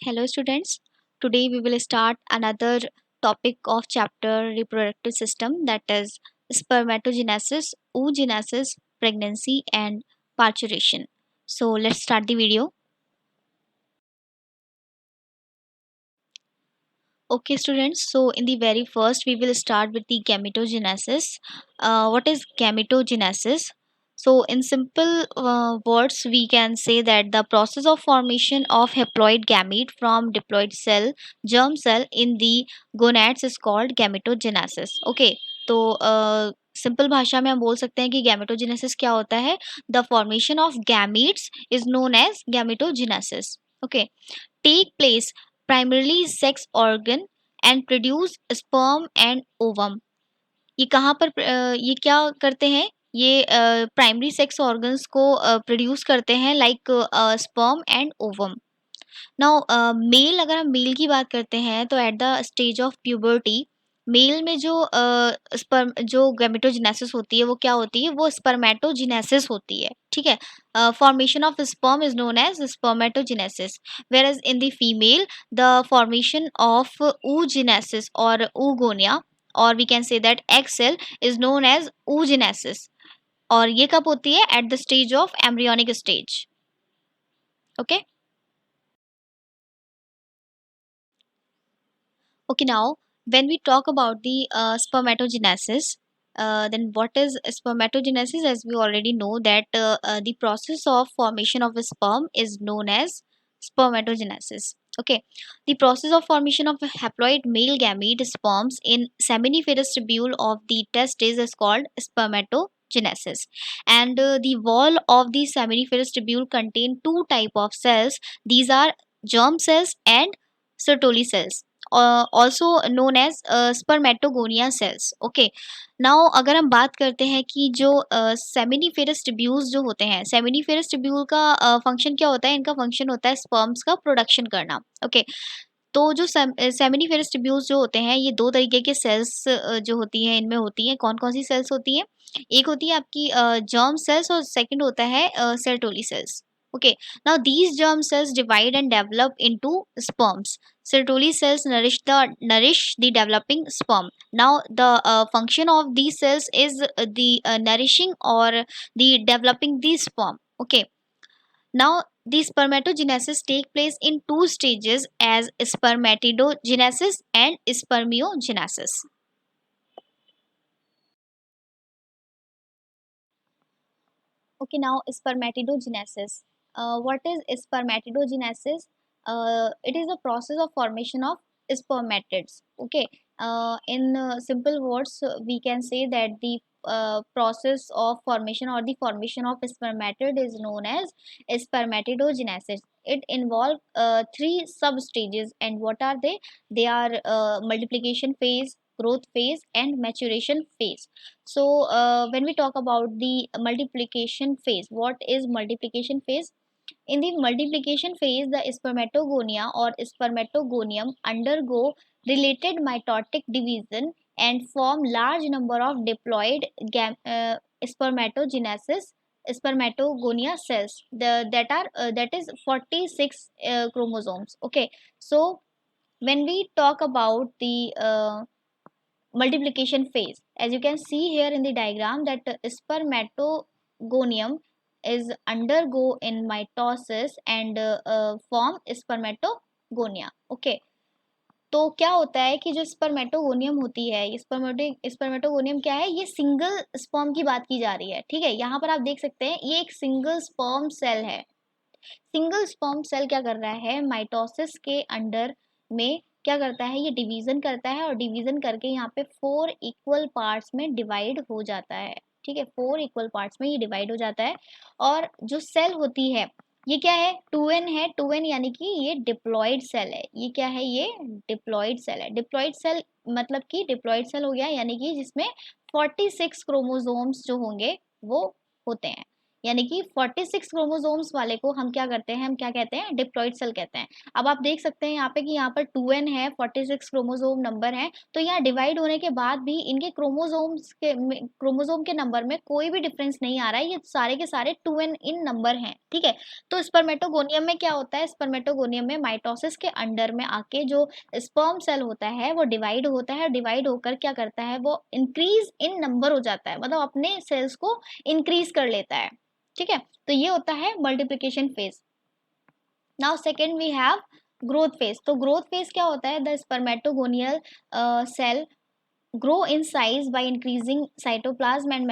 Hello students. Today we will start another topic of chapter reproductive system, that is spermatogenesis, oogenesis, pregnancy and parturition. So let's start the video. Okay students, so in the very first we will start with the gametogenesis. What is gametogenesis? So in simple words we can say that the process of formation of haploid gamete from diploid cell, germ cell in the gonads is called gametogenesis. Okay, तो simple भाषा में हम बोल सकते हैं कि gametogenesis क्या होता है. The formation of gametes is known as gametogenesis. Okay, take place primarily sex organ and produce sperm and ovum. ये कहाँ पर ये क्या करते हैं, ये प्राइमरी सेक्स ऑर्गन्स को प्रोड्यूस करते हैं, like sperm and ovum. Now male, अगर हम मेल की बात करते हैं तो at the stage of puberty male में जो स्पर्म जो गैमेटोजेनेसिस होती है वो क्या होती है, वो स्पर्मेटोजेनेसिस होती है. ठीक है, formation of sperm is known as spermatogenesis, whereas in the female the formation of oogenesis or oogonia, or we can say that egg cell, is known as oogenesis. और ये कब होती है, eight the stage of embryonic stage. Okay. Okay, now when we talk about the spermatogenesis, then what is spermatogenesis? As we already know that the process of formation of a sperm is known as spermatogenesis. Okay, the process of formation of a haploid male gamete sperms in seminiferous tubule of the testes is called spermatogenesis. And the wall of the seminiferous tubule contain two type of cells. These are germ cells and Sertoli cells, also known as spermatogonia cells. Okay, now अगर हम बात करते हैं कि जो seminiferous tubules जो होते हैं, सेमिनिफेरस ट्यूब्यूल का फंक्शन क्या होता है, इनका फंक्शन होता है स्पर्म्स का प्रोडक्शन करना. ओके, तो जो सेमिनिफेरस ट्यूब्यूल्स जो होते हैं ये दो तरीके के सेल्स जो होती हैं इनमें होती हैं. कौन कौन सी सेल्स होती हैं? एक होती है आपकी जर्म सेल्स और सेकंड होता है Sertoli cells. Okay, now these germ cells divide and develop into sperms. Sertoli cells nourish the developing sperm. Now the function of these cells is the nourishing or the developing the sperm. Okay, now the spermatogenesis take place in two stages as spermatidogenesis and spermiogenesis. Okay, now spermatidogenesis. What is spermatidogenesis? It is the process of formation of spermatids. Okay, in simple words, we can say that the process of formation or the formation of spermatid is known as spermatidogenesis. It involves three sub stages, and what are they? They are multiplication phase, growth phase, and maturation phase. So when we talk about the multiplication phase, what is multiplication phase? In the multiplication phase, the spermatogonia or spermatogonium undergo related mitotic division and form large number of diploid spermatogenesis spermatogonia cells, that is 46 chromosomes. Okay, so when we talk about the multiplication phase, as you can see here in the diagram, that spermatogonium is undergo in mitosis and form spermatogonia. Okay, तो क्या होता है कि जो spermatogonium होती है, ये spermatogonium क्या है, ये सिंगल स्पर्म की बात की जा रही है. ठीक है, यहाँ पर आप देख सकते हैं ये एक सिंगल स्पर्म सेल है. सिंगल स्पर्म सेल क्या कर रहा है, माइटोसिस के अंडर में क्या करता है, ये डिवीजन करता है और डिवीजन करके यहाँ पे 4 इक्वल पार्ट्स में डिवाइड हो जाता है. ठीक है, 4 इक्वल पार्ट्स में ये डिवाइड हो जाता है. और जो सेल होती है ये क्या है, 2n है. 2n यानी कि ये डिप्लॉइड सेल है. ये क्या है, ये डिप्लॉइड सेल है. डिप्लॉइड सेल मतलब कि डिप्लॉइड सेल हो गया यानी कि जिसमें 46 क्रोमोसोम्स जो होंगे वो होते हैं. यानी कि 46 क्रोमोसोम्स वाले को हम क्या करते हैं, हम क्या कहते हैं, डिप्लॉइड सेल कहते हैं। अब आप देख सकते हैं यहाँ पे कि यहाँ पर 2n है, 46 क्रोमोसोम नंबर है, तो यहाँ डिवाइड होने के बाद भी इनके क्रोमोसोम के नंबर में कोई भी डिफरेंस नहीं आ रहा है, ये सारे के सारे 2n इन नंबर हैं, ठीक है। तो स्पर्मेटोगोनियम में क्या होता है, स्पर्मेटोगोनियम में माइटोसिस के अंडर में आके जो स्पर्म सेल होता है वो डिवाइड होता है, डिवाइड होकर क्या करता है, वो इंक्रीज इन नंबर हो जाता है, मतलब अपने सेल्स को इंक्रीज कर लेता है, ठीक है। तो ये होता है multiplication phase. Now second we have growth phase. तो ग्रोथ फेज क्या होता है, the spermatogonial cell grow in size by increasing cytoplasm and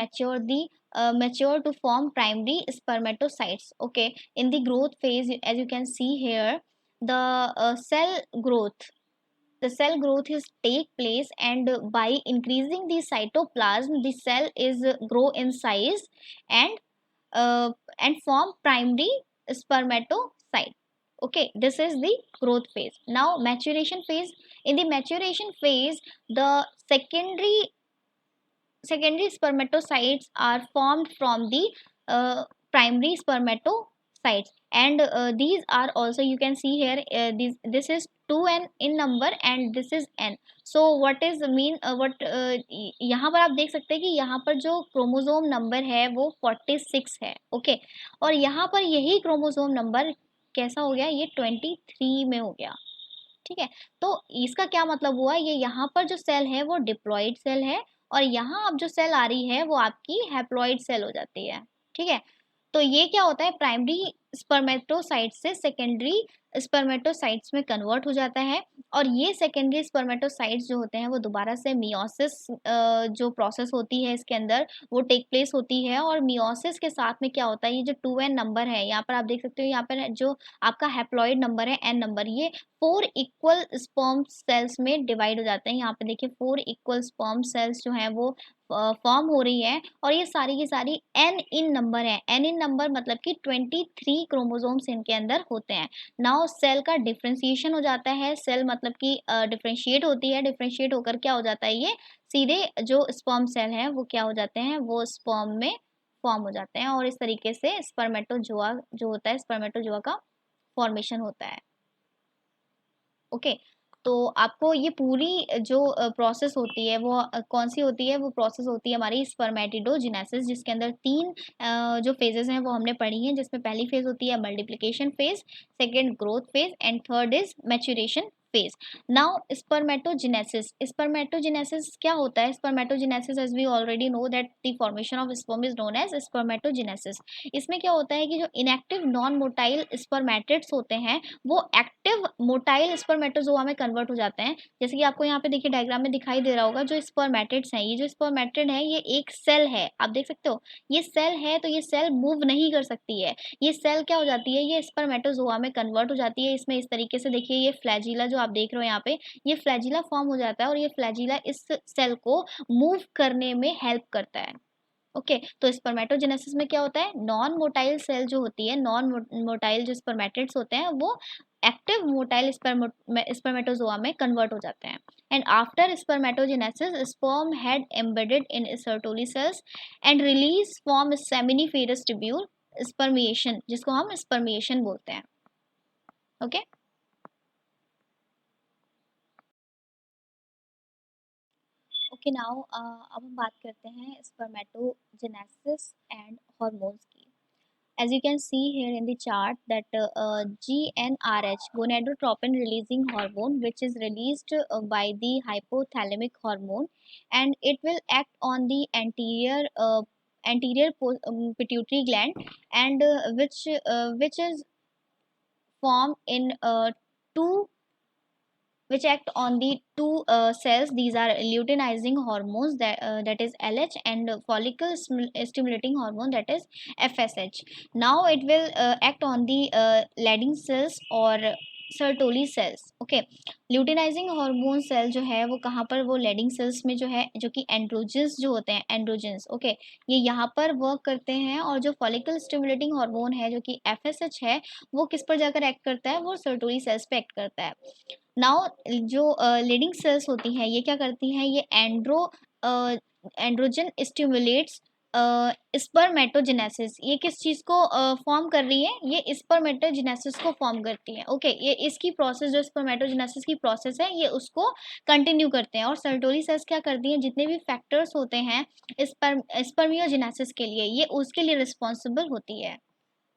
mature to form primary spermatocytes. Okay, in the growth phase, as you can see here, the cell growth the cell growth is take place, and by increasing the cytoplasm the cell is grow in size and uh, and form primary spermatocyte. Okay, this is the growth phase. Now maturation phase. In the maturation phase, the secondary spermatocytes are formed from the primary spermatocytes, and these are also, you can see here, this is 2n in number and this is n. So what is mean, what यहाँ पर आप देख सकते हैं कि यहाँ पर जो क्रोमोसोम नंबर है वो 46 है, ओके। और यहाँ पर यही क्रोमोसोम नंबर कैसा हो गया, ये 23 में हो गया, ठीक है। तो इसका क्या मतलब हुआ, ये यहाँ पर जो सेल है वो डिप्लॉइड सेल है, और यहाँ अब जो सेल आ रही है वो आपकी हैप्लॉइड सेल हो जाती है, ठीक है। तो ये क्या होता है, प्राइमरी स्पर्मेटोसाइट से सेकेंडरी स्पर्मेटोसाइट्स में कन्वर्ट हो जाता है, और ये सेकेंडरी स्पर्मेटोसाइट्स जो होते हैं वो दोबारा से मियोसिस जो प्रोसेस होती है इसके अंदर वो टेक प्लेस होती है, और मियोसिस के साथ में क्या होता है, ये जो 2n नंबर है यहाँ पर आप देख सकते हो, यहाँ पर जो आपका हैप्लॉइड नंबर है n नंबर, ये 4 इक्वल स्पर्म सेल्स में डिवाइड हो जाते हैं। यहाँ पे देखिए 4 इक्वल स्पर्म सेल्स जो हैं वो फॉर्म हो रही है, और ये सारी की सारी एन इन नंबर है। एन इन नंबर मतलब कि 23 क्रोमोसोम्स इनके अंदर होते हैं। नाउ सेल का डिफ्रेंशिएशन हो जाता है, सेल मतलब कि डिफ्रेंशिएट होती है, डिफ्रेंशिएट होकर क्या हो जाता है, ये सीधे जो स्पर्म सेल है वो क्या हो जाते हैं, वो स्पर्म में फॉर्म हो जाते हैं, और इस तरीके से स्पर्मेटोजोआ जो होता है, स्पर्मेटोजोआ का फॉर्मेशन होता है, ओके। तो आपको ये पूरी जो प्रोसेस होती है वो कौन सी होती है, वो प्रोसेस होती है हमारी स्पर्मेटिडोजेनेसिस, जिसके अंदर तीन जो फेजेस हैं वो हमने पढ़ी हैं, जिसमें पहली फेज होती है multiplication phase, second growth phase, and third is maturation phase. Now spermatogenesis क्या होता है, spermatogenesis as we already know that the formation of sperm is known as spermatogenesis. इसमें क्या होता है कि जो इनएक्टिव नॉन मोटाइल स्पर्मेटिड्स होते हैं वो एक्टिव मोटाइल स्पर्मेटोजोआ में कन्वर्ट हो जाते हैं। जैसे कि आपको यहाँ पे देखिए डायग्राम में दिखाई दे रहा होगा, जो स्पर्मेटिड्स हैं, ये जो स्पर्मेटिड है ये एक सेल है, आप देख सकते हो ये सेल है, तो ये सेल मूव नहीं कर सकती है, ये सेल क्या हो जाती है, ये स्पर्मेटोजोआ में कन्वर्ट हो जाती है। इसमें इस तरीके से देखिए ये फ्लैजिला जो आप देख रहे हो यहाँ पे, ये फ्लैजिला फॉर्म हो जाता है, और ये फ्लैजिला इस सेल को मूव करने में हेल्प करता है, ओके। तो स्पर्मेटोजेनेसिस में क्या होता है, नॉन मोटाइल सेल जो होती है, नॉन मोटाइल जो स्पर्मेटिड्स होते हैं वो एक्टिव मोटाइल स्पर्मेटोजोआ में कन्वर्ट हो जाते हैं, and after spermatogenesis sperm head embedded in Sertoli cells and release form seminiferous tubule, spermiation, जिसको हम स्पर्मिएशन बोलते हैं, ओके। ओके, नाउ अब हम बात करते हैं स्पर्मेटोजेनेसिस एंड हॉर्मोन्स की। As you can see here in the chart that GnRH, gonadotropin releasing hormone, which is released by the hypothalamic hormone, and it will act on the pituitary gland, and which is formed in two which act on the two cells. These are luteinizing hormones, that is LH, and follicle stimulating hormone, that is FSH. Now it will act on the Leydig cells or Sertoli cells, okay. Luteinizing hormone cell जो है वो कहाँ पर, वो lending sales में जो है, जो कि एंड्रोजेंस जो होते हैं, एंड्रोजेंस, ओके, ये यहाँ पर वर्क करते हैं। और जो फॉलिकल स्टिमुलेटिंग हार्मोन है जो कि एफएसएच है, वो किस पर जाकर एक्ट करता है, वो सर्टोली सेल्स पे एक्ट करता है। नाउ जो लीडिंग सेल्स होती हैं ये क्या करती हैं, ये एंड्रोजन स्टिमुलेट्स स्पर्मेटोजेनेसिस ये किस चीज़ को फॉर्म कर रही है, ये स्पर्मेटोजेनेसिस को फॉर्म करती है। ओके, ये इसकी प्रोसेस जो स्पर्मेटोजेनेसिस की प्रोसेस है ये उसको कंटिन्यू करते हैं। और सर्टोली सेल्स क्या करती हैं, जितने भी फैक्टर्स होते हैं स्पर्मियोजेनेसिस के लिए, ये उसके लिए रिस्पॉन्सिबल होती है।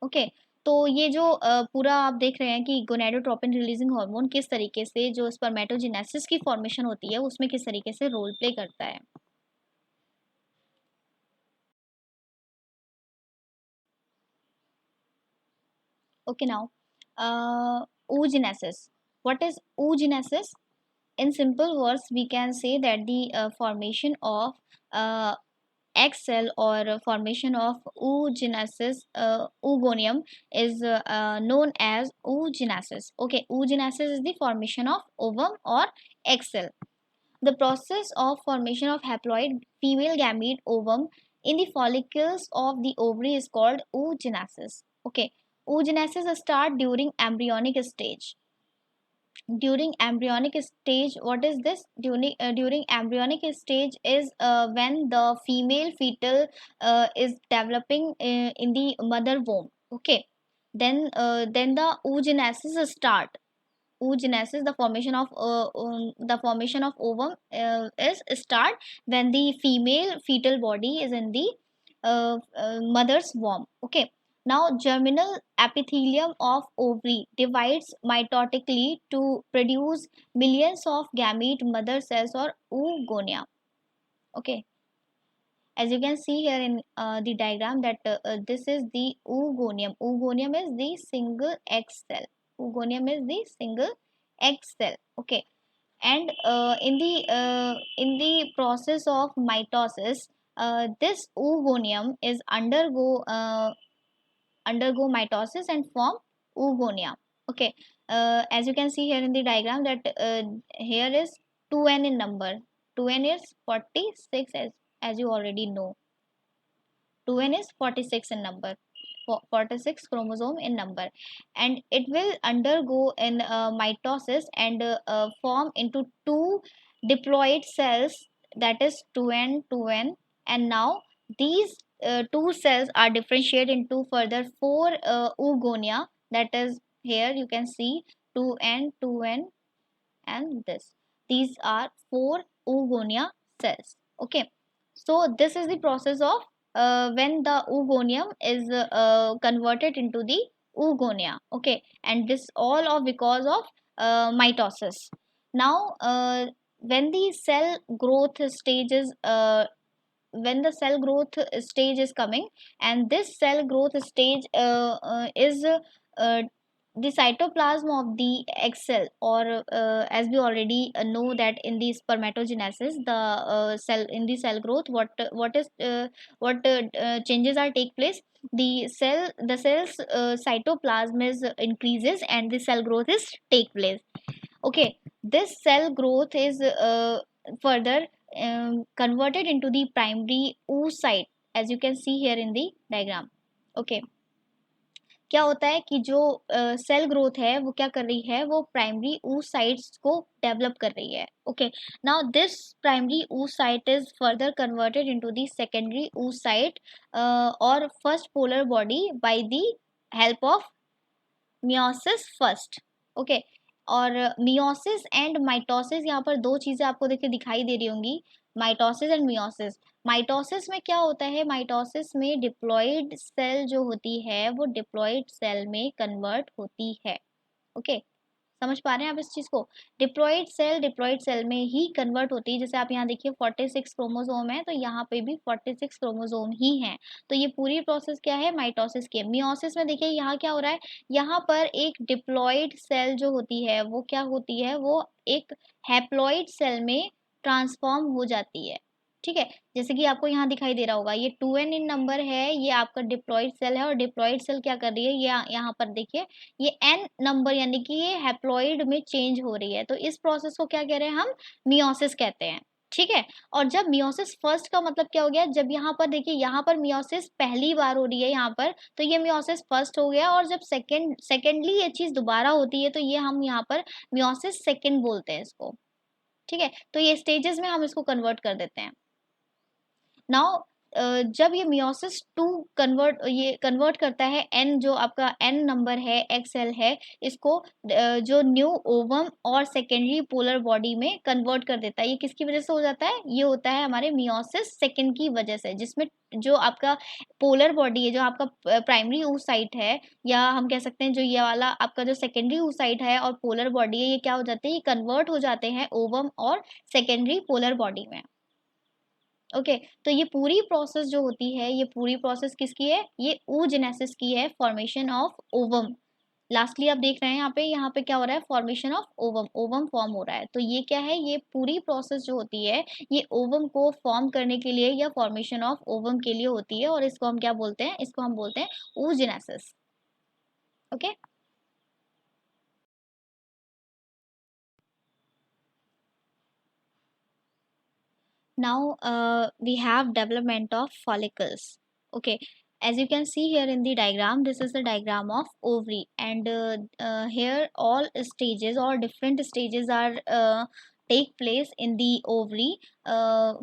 ओके, तो ये जो पूरा आप देख रहे हैं कि गोनेडोट्रोपिन रिलीजिंग हार्मोन किस तरीके से जो स्पर्मेटोजेनेसिस की फॉर्मेशन होती है उसमें किस तरीके से रोल प्ले करता है। Okay, now, oogenesis. What is oogenesis? In simple words, we can say that the formation of uh, egg cell or formation of oogenesis, oogonium is known as oogenesis. Okay, oogenesis is the formation of ovum or egg cell. The process of formation of haploid female gamete ovum in the follicles of the ovary is called oogenesis. Okay, oogenesis start during embryonic stage. During embryonic stage, what is this? During embryonic stage is when the female fetal is developing in the mother womb. Okay, then the oogenesis start. Oogenesis, the formation of ovum is start when the female fetal body is in the mother's womb. Okay, now germinal epithelium of ovary divides mitotically to produce millions of gamete mother cells or oogonia. Okay, as you can see here in the diagram that this is the oogonium. Oogonium is the single egg cell. Oogonium is the single egg cell. Okay, and in the process of mitosis, this oogonium is undergo mitosis and form oogonia. Okay, as you can see here in the diagram that here is 2n in number. 2n is 46, as you already know. 2n is 46 in number, 46 chromosome in number, and it will undergo in mitosis and form into two diploid cells, that is 2n 2n. And now these two cells are differentiated into further four oogonia, that is here you can see 2n 2n and this. These are four oogonia cells. Okay, so this is the process of when the oogonium is converted into the oogonia. Okay, and this all of because of mitosis. Now, when the cell growth stages when the cell growth stage is coming, and this cell growth stage is the cytoplasm of the egg cell, or as we already know that in the spermatogenesis, the cell in the cell growth, what changes are take place, the cell's cytoplasm is increases and the cell growth is take place. Okay, this cell growth is further converted into the primary oocyte, as you can see here in the diagram. Okay, क्या होता है कि जो cell growth है वो क्या कर रही है, वो प्राइमरी oocytes को डेवलप कर रही है. Okay, now this primary oocyte is further converted into the secondary oocyte और first polar body by the help of meiosis first. Okay, और मियोसिस एंड माइटोसिस, यहाँ पर दो चीज़ें आपको देखिए दिखाई दे रही होंगी, माइटोसिस एंड मियोसिस. माइटोसिस में क्या होता है, माइटोसिस में डिप्लॉइड सेल जो होती है वो डिप्लॉइड सेल में कन्वर्ट होती है. ओके, समझ पा रहे हैं आप इस चीज़ को, डिप्लॉइड सेल में ही कन्वर्ट होती है. जैसे आप यहाँ देखिए 46 क्रोमोसोम है, तो यहाँ पे भी 46 क्रोमोसोम ही हैं. तो ये पूरी प्रोसेस क्या है, माइटोसिस की है. मियोसिस में देखिए यहाँ क्या हो रहा है, यहाँ पर एक डिप्लॉइड सेल जो होती है वो क्या होती है, वो एक हैप्लॉइड सेल में ट्रांसफॉर्म हो जाती है. ठीक है, जैसे कि आपको यहाँ दिखाई दे रहा होगा, ये 2n इन नंबर है, ये आपका डिप्लॉइड सेल है, और डिप्लॉइड सेल क्या कर रही है, ये यहाँ पर देखिए ये n नंबर यानी कि ये हैप्लॉइड में चेंज हो रही है. तो इस प्रोसेस को क्या कह रहे हैं हम, मियोसिस कहते हैं. ठीक है, और जब मियोसिस फर्स्ट का मतलब क्या हो गया, जब यहाँ पर देखिए यहाँ पर मियोसिस पहली बार हो रही है यहाँ पर, तो ये मियोसिस फर्स्ट हो गया. और जब सेकेंडली ये चीज़ दोबारा होती है तो ये हम यहाँ पर मियोसिस सेकेंड बोलते हैं इसको. ठीक है, तो ये स्टेजेस में हम इसको कन्वर्ट कर देते हैं. नाउ जब ये मियोसिस टू कन्वर्ट करता है एन, जो आपका एन नंबर है, एक्सएल है, इसको जो न्यू ओवम और सेकेंडरी पोलर बॉडी में कन्वर्ट कर देता है। ये किसकी वजह से हो जाता है? ये होता है हमारे मियोसिस सेकेंड की वजह से, जिसमें जो आपका पोलर बॉडी है, जो आपका प्राइमरी oocyte है, या हम कह सकते हैं जो ये वाला आपका जो सेकेंडरी oocyte है और पोलर बॉडी है, ये क्या हो जाते हैं? ये कन्वर्ट हो जाते हैं ओवम और सेकेंडरी पोलर बॉडी में। ओके, तो ये पूरी प्रोसेस जो होती है, ये पूरी प्रोसेस किसकी है? ये oogenesis की है, फॉर्मेशन ऑफ ओवम। लास्टली आप देख रहे हैं यहाँ पे क्या हो रहा है? Formation of ovum, ovum form हो रहा है। तो ये क्या है? ये पूरी प्रोसेस जो होती है, ये ओवम को फॉर्म करने के लिए या फॉर्मेशन ऑफ ओवम के लिए होती है, और इसको हम क्या बोलते हैं? इसको हम बोलते हैं oogenesis। Okay, now we have development of follicles. Okay, as you can see here in the diagram, this is the diagram of ovary, and here all stages or different stages are take place in the ovary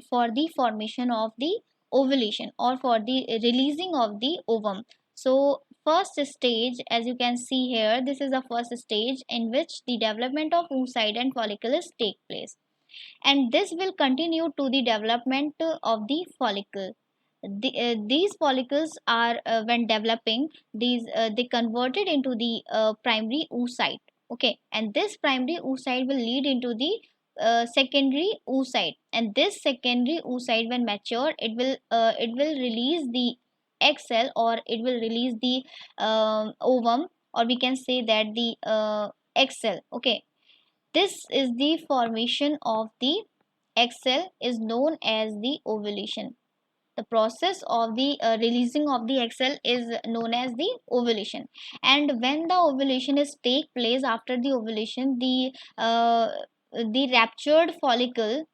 for the formation of the ovulation or for the releasing of the ovum. So first stage, as you can see here, this is the first stage in which the development of oocyte and follicles take place, and this will continue to the development of the follicle. These follicles are when developing, these they converted into the primary oocyte. Okay, and this primary oocyte will lead into the secondary oocyte, and this secondary oocyte when mature, it will release the egg cell, or it will release the ovum, or we can say that the egg cell. Okay, this is the formation of the egg cell is known as the ovulation. The process of the releasing of the egg cell is known as the ovulation. And when the ovulation is take place, after the ovulation, the ruptured follicle,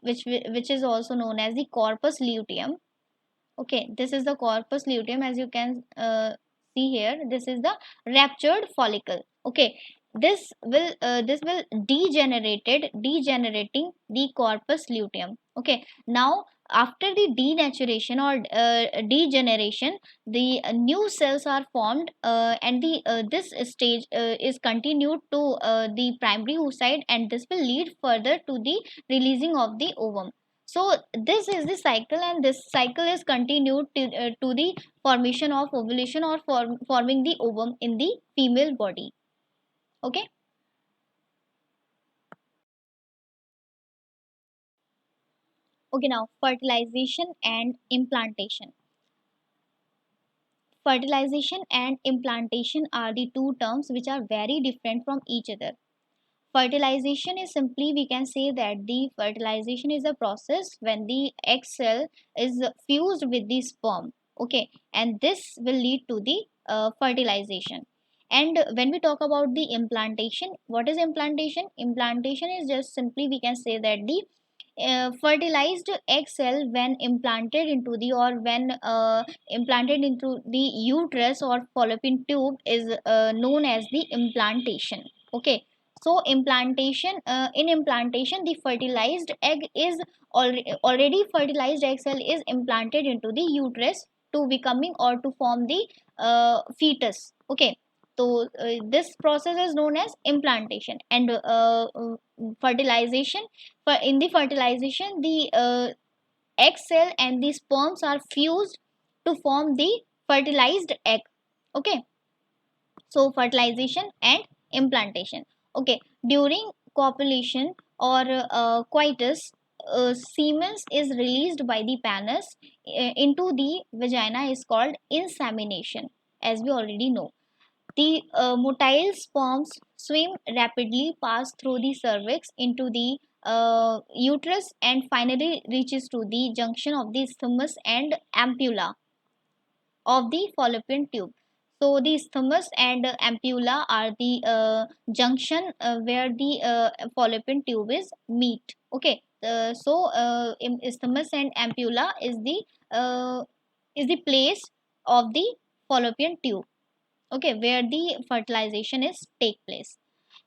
which is also known as the corpus luteum. Okay, this is the corpus luteum, as you can see here. This is the ruptured follicle. Okay, this will degenerating the corpus luteum. Okay, now after the denaturation or degeneration, the new cells are formed, and the this stage is continued to the primary oocyte, and this will lead further to the releasing of the ovum. So this is the cycle, and this cycle is continued to the formation of ovulation, or forming the ovum in the female body. Okay, okay, now fertilization and implantation. Fertilization and implantation are the two terms which are very different from each other. Fertilization is simply, we can say that the fertilization is a process when the egg cell is fused with the sperm. Okay, and this will lead to the fertilization. And when we talk about the implantation, what is implantation? Implantation is just simply, we can say that the fertilized egg cell when implanted into the, or when implanted into the uterus or fallopian tube is known as the implantation. Okay, so implantation, in implantation, the fertilized egg is already fertilized egg cell is implanted into the uterus to becoming or to form the fetus. Okay, so this process is known as implantation. And fertilization, for in the fertilization, the egg cell and the sperms are fused to form the fertilized egg. Okay, so fertilization and implantation. Okay, during copulation or coitus, semen is released by the penis into the vagina, is called insemination, as we already know. The motile sperms swim rapidly, pass through the cervix into the uterus, and finally reaches to the junction of the isthmus and ampulla of the fallopian tube. So the isthmus and ampulla are the junction where the fallopian tube is meet. Okay, isthmus and ampulla is the place of the fallopian tube. Okay, where the fertilization is take place.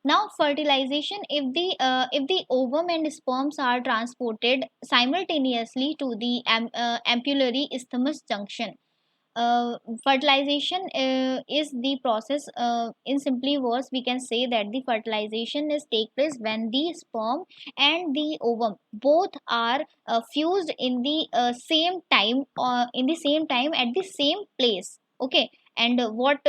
Now fertilization, if the ovum and sperms are transported simultaneously to the ampullary isthmus junction. Fertilization is the process, in simply words we can say that the fertilization is take place when the sperm and the ovum both are fused in the same time, in the same time at the same place. Okay. And what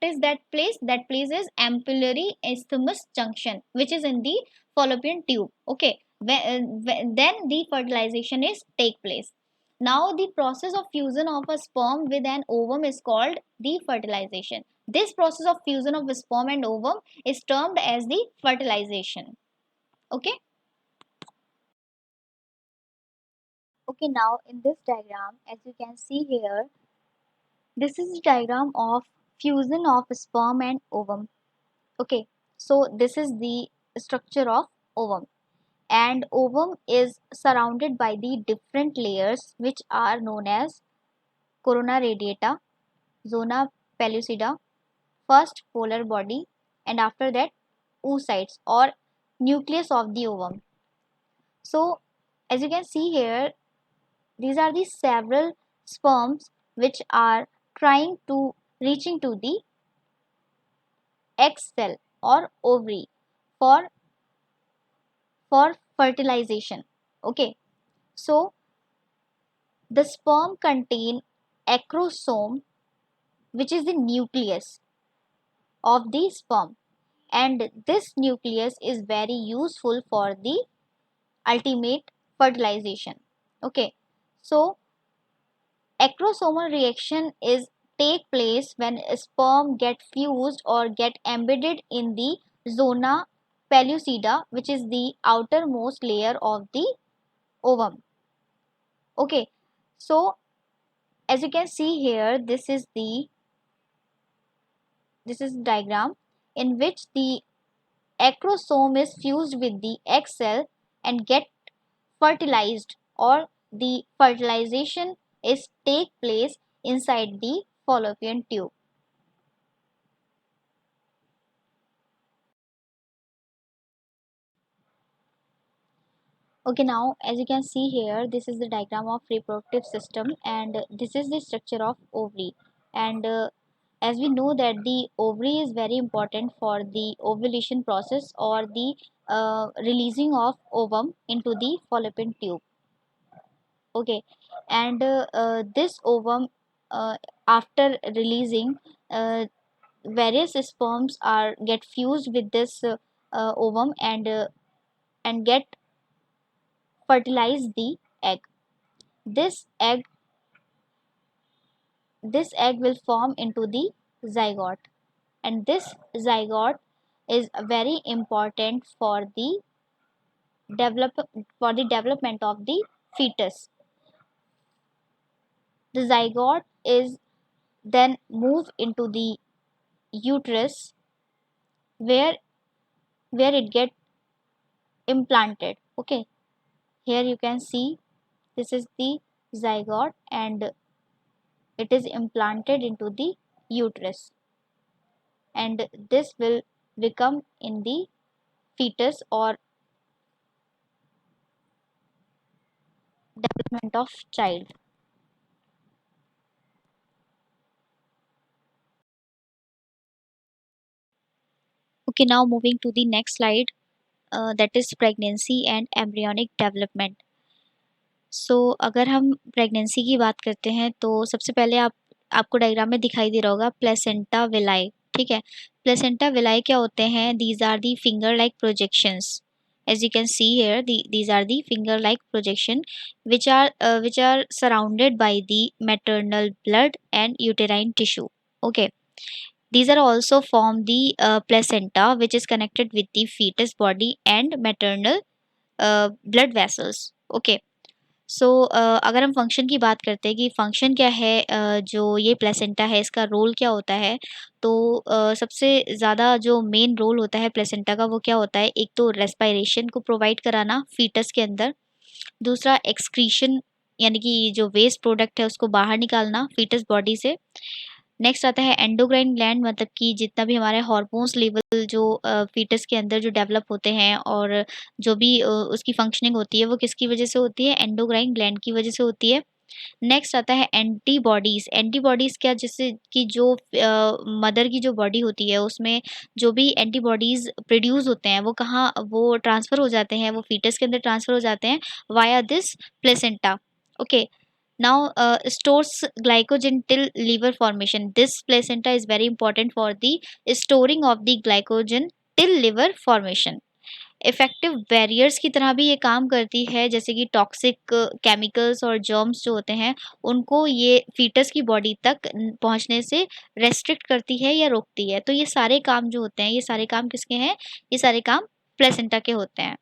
is that place? That place is ampullary isthmus junction, which is in the fallopian tube. Okay. Then the fertilization is take place. Now, the process of fusion of a sperm with an ovum is called the fertilization. This process of fusion of sperm and ovum is termed as the fertilization. Okay. Okay, now in this diagram, as you can see here, this is the diagram of fusion of sperm and ovum. Okay, so this is the structure of ovum, and ovum is surrounded by the different layers which are known as corona radiata, zona pellucida, first polar body, and after that oocytes or nucleus of the ovum. So as you can see here, these are the several sperms which are trying to reaching to the egg cell or ovary for fertilization. Okay, so the sperm contain acrosome, which is the nucleus of the sperm, and this nucleus is very useful for the ultimate fertilization. Okay, so acrosomal reaction is take place when a sperm get fused or get embedded in the zona pellucida, which is the outermost layer of the ovum. Okay, so as you can see here, this is diagram in which the acrosome is fused with the egg cell and get fertilized, or the fertilization is take place inside the fallopian tube. Okay, now as you can see here, this is the diagram of reproductive system, and this is the structure of ovary. And as we know that the ovary is very important for the ovulation process or the releasing of ovum into the fallopian tube. Okay, and this ovum, uh, after releasing, various sperms are get fused with this ovum and get fertilize the egg. This egg this egg will form into the zygote, and this zygote is very important develop for the development of the fetus. The zygote is then move into the uterus, where it get implanted. Okay, here you can see this is the zygote, and it is implanted into the uterus, and this will become in the fetus or development of child. Okay, now moving to the next slide, that is pregnancy and embryonic development. सो अगर हम pregnancy की बात करते हैं तो सबसे पहले आपको डायग्राम में दिखाई दे रहा होगा प्लेसेंटा विलाई। ठीक है, प्लेसेंटा विलाई क्या होते हैं? These are the finger like projections, as you can see here, these are the finger like projection which are surrounded by the maternal blood and uterine tissue. Okay, these are also form the placenta, which is connected with the fetus body and maternal blood vessels. Okay, सो अगर हम function की बात करते हैं कि function क्या है, जो ये प्लेसेंटा है इसका रोल क्या होता है, तो सबसे ज़्यादा जो मेन रोल होता है प्लेसेंटा का वो क्या होता है? एक तो रेस्पायरेशन को प्रोवाइड कराना फीटस के अंदर, दूसरा एक्सक्रीशन यानी कि जो वेस्ट प्रोडक्ट है उसको बाहर निकालना फीटस बॉडी से, नेक्स्ट आता है एंडोक्राइन ग्लैंड, मतलब कि जितना भी हमारे हॉर्मोन्स लेवल जो फीटस के अंदर जो डेवलप होते हैं और जो भी उसकी फंक्शनिंग होती है वो किसकी वजह से होती है, एंडोक्राइन ग्लैंड की वजह से होती है। नेक्स्ट आता है एंटीबॉडीज। एंटीबॉडीज क्या, जिससे कि जो मदर की जो बॉडी होती है उसमें जो भी एंटीबॉडीज प्रोड्यूस होते हैं वो कहाँ, वो ट्रांसफर हो जाते हैं, वो फीटस के अंदर ट्रांसफर हो जाते हैं via this placenta. Okay, now stores glycogen till liver formation. This placenta is very important for the storing of the glycogen till liver formation. Effective barriers की तरह भी ये काम करती है, जैसे कि टॉक्सिक केमिकल्स और जर्म्स जो होते हैं उनको ये फीटस की बॉडी तक पहुंचने से रेस्ट्रिक्ट करती है या रोकती है। तो ये सारे काम जो होते हैं, ये सारे काम किसके हैं, ये सारे काम प्लेसेंटा के होते हैं।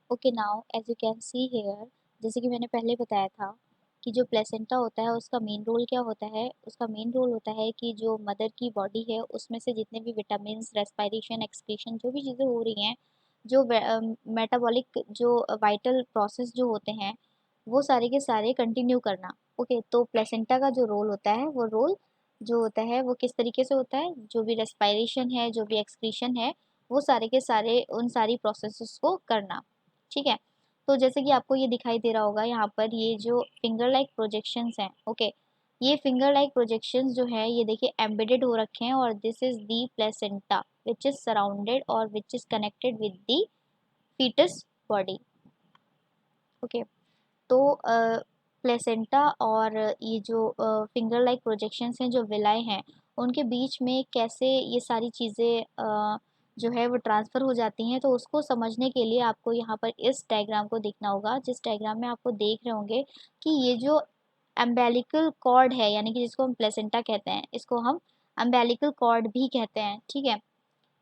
Okay, now as you can see here, जैसे कि मैंने पहले बताया था कि जो प्लेसेंटा होता है उसका मेन रोल क्या होता है, उसका मेन रोल होता है कि जो मदर की बॉडी है उसमें से जितने भी विटामिन, रेस्पिरेशन, एक्सक्रीशन, जो भी चीज़ें हो रही हैं, जो मेटाबॉलिक जो वाइटल प्रोसेस जो होते हैं वो सारे के सारे कंटिन्यू करना। ओके, तो प्लेसेंटा का जो रोल होता है वो रोल जो होता है वो किस तरीके से होता है, जो भी रेस्पिरेशन है, जो भी एक्सक्रीशन है, वो सारे के सारे उन सारी प्रोसेसेस को करना। ठीक है, तो जैसे कि आपको ये दिखाई दे रहा होगा यहाँ पर ये जो फिंगर लाइक प्रोजेक्शंस हैं। ओके, ये फिंगर लाइक प्रोजेक्शंस जो है ये देखिए एम्बेडेड हो रखे हैं, और this is the placenta which is surrounded और which is connected with the foetus body. Okay, तो प्लेसेंटा और ये जो फिंगर लाइक प्रोजेक्शंस हैं, जो विलाए हैं, उनके बीच में कैसे ये सारी चीज़ें जो है वो ट्रांसफ़र हो जाती हैं, तो उसको समझने के लिए आपको यहाँ पर इस डायग्राम को देखना होगा, जिस डायग्राम में आपको देख रहे होंगे कि ये जो अम्बेलिकल कॉर्ड है, यानी कि जिसको हम प्लेसेंटा कहते हैं, इसको हम अम्बेलिकल कॉर्ड भी कहते हैं। ठीक है,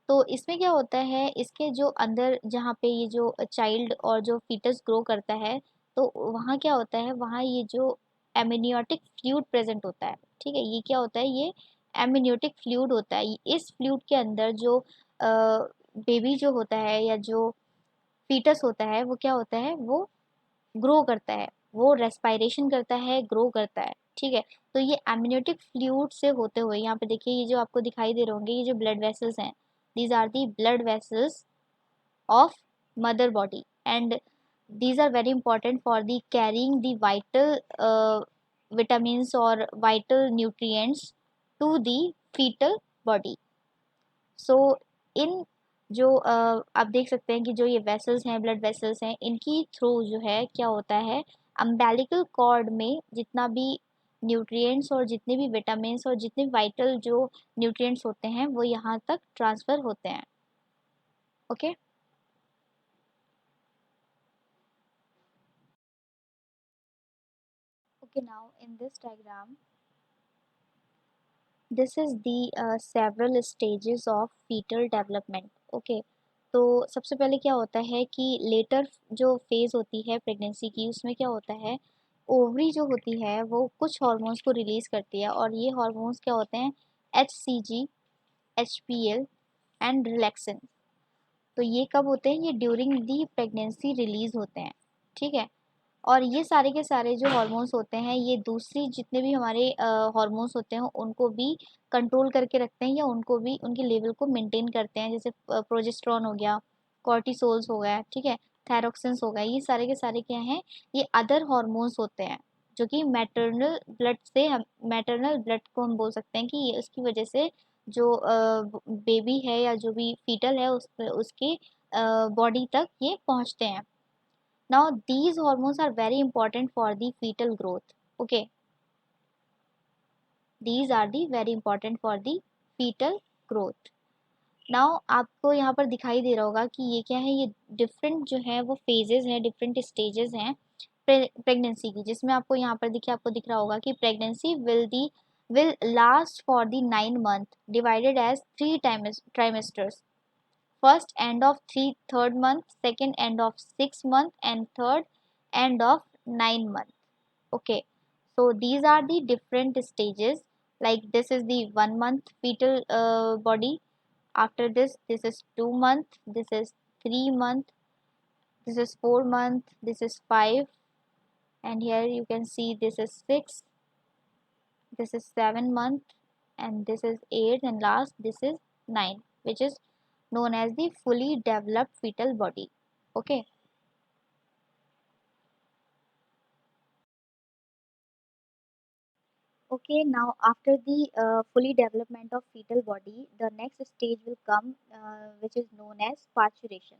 तो इसमें क्या होता है, इसके जो अंदर जहाँ पे ये जो चाइल्ड और जो फीटस ग्रो करता है, तो वहाँ क्या होता है, वहाँ ये जो एमनियोटिक फ्लूइड प्रेजेंट होता है। ठीक है, ये क्या होता है, ये एमनियोटिक फ्लूइड होता है। इस फ्लूइड के अंदर जो बेबी जो होता है या जो फीटस होता है वो क्या होता है, वो ग्रो करता है, वो रेस्पायरेशन करता है, ग्रो करता है। ठीक है, तो ये एमनियोटिक फ्लूइड से होते हुए यहाँ पे देखिए ये जो आपको दिखाई दे रहे होंगे ये जो ब्लड वेसल्स हैं, these are the blood vessels of mother body, and these are very important for the carrying the vital vitamins or vital nutrients to the fetal body. So in जो आप देख सकते हैं कि जो ये वेसल्स हैं, ब्लड वेसल्स हैं, इनकी थ्रू जो है क्या होता है, अम्बेलिकल कॉर्ड में जितना भी न्यूट्रिएंट्स और जितने भी विटामिन्स और जितने वाइटल जो न्यूट्रिएंट्स होते हैं वो यहाँ तक ट्रांसफ़र होते हैं। Okay, okay, now in this diagram, this is the several stages of fetal development. Okay, तो सबसे पहले क्या होता है कि लेटर जो फेज होती है प्रेगनेंसी की, उसमें क्या होता है, ओवरी जो होती है वो कुछ हार्मोन्स को रिलीज करती है, और ये हार्मोन्स क्या होते हैं, HCG, HPL एंड रिलैक्सिन। तो ये कब होते हैं, ये ड्यूरिंग दी प्रेगनेंसी रिलीज होते हैं। ठीक है, और ये सारे के सारे जो हार्मोन्स होते हैं ये दूसरी जितने भी हमारे हार्मोन्स होते हैं उनको भी कंट्रोल करके रखते हैं, या उनको भी उनके लेवल को मेंटेन करते हैं, जैसे प्रोजेस्टेरॉन हो गया, कॉर्टिसोल्स हो गया, ठीक है, थायरोक्सिन्स हो गया, ये सारे के सारे क्या हैं, ये अदर हार्मोन्स होते हैं जो कि मैटरनल ब्लड से हम मैटरनल ब्लड को हम बोल सकते हैं कि ये उसकी वजह से जो बेबी है या जो भी फीटल है उसके बॉडी तक ये पहुंचते हैं। Now these hormones are very important for the fetal growth. Okay, these are the very important for the fetal growth. Now आपको यहाँ पर दिखाई दे रहा होगा कि ये क्या है, ये डिफरेंट जो है वो फेजेस हैं, डिफरेंट स्टेजेस हैं प्रेगनेंसी की, जिसमें आपको यहाँ पर देखिए आपको दिख रहा होगा कि pregnancy will last for the 9 month divided as three trimesters. First end of third month, second end of 6 month, and third end of 9 month. Okay, so these are the different stages. Like this is the 1 month fetal body. After this is 2 month, this is 3 month, this is 4 month, this is 5, And here you can see this is 6, this is 7 month, and this is 8, and last this is 9, which is known as the fully developed fetal body. Okay. Okay, now after the fully development of fetal body, the next stage will come, which is known as parturition.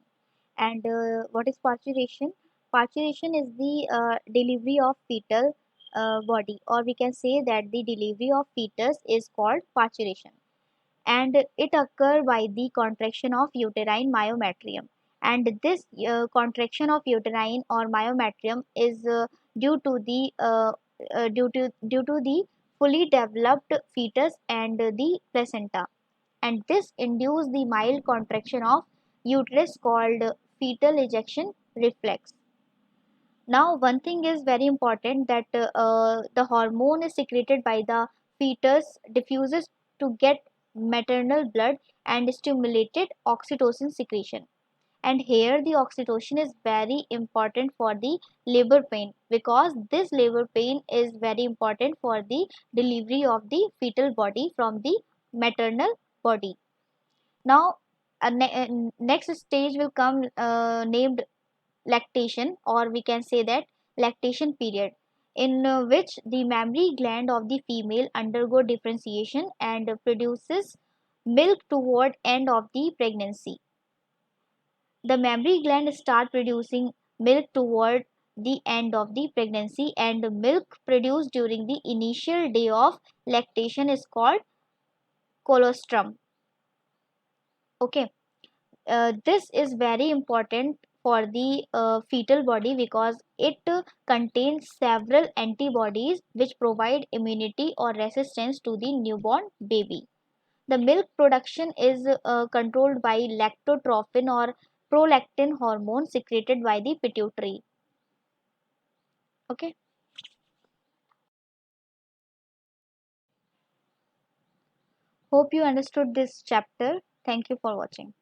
And what is parturition? Parturition is the delivery of fetal body, or we can say that the delivery of fetus is called parturition, and it occur by the contraction of uterine myometrium. And this contraction of uterine or myometrium is due to the fully developed fetus and the placenta, and this induce the mild contraction of uterus called fetal ejection reflex. Now, one thing is very important, that the hormone is secreted by the fetus diffuses to get maternal blood and stimulated oxytocin secretion. And here the oxytocin is very important for the labor pain, because this labor pain is very important for the delivery of the fetal body from the maternal body. Now, next stage will come, named lactation, or we can say that lactation period, in which the mammary gland of the female undergo differentiation and produces milk toward end of the pregnancy. The mammary gland start producing milk toward the end of the pregnancy, and the milk produced during the initial day of lactation is called colostrum. Okay. This is very important for the fetal body, because it contains several antibodies which provide immunity or resistance to the newborn baby. The milk production is controlled by lactotrophin or prolactin hormone secreted by the pituitary. Okay. Hope you understood this chapter. Thank you for watching.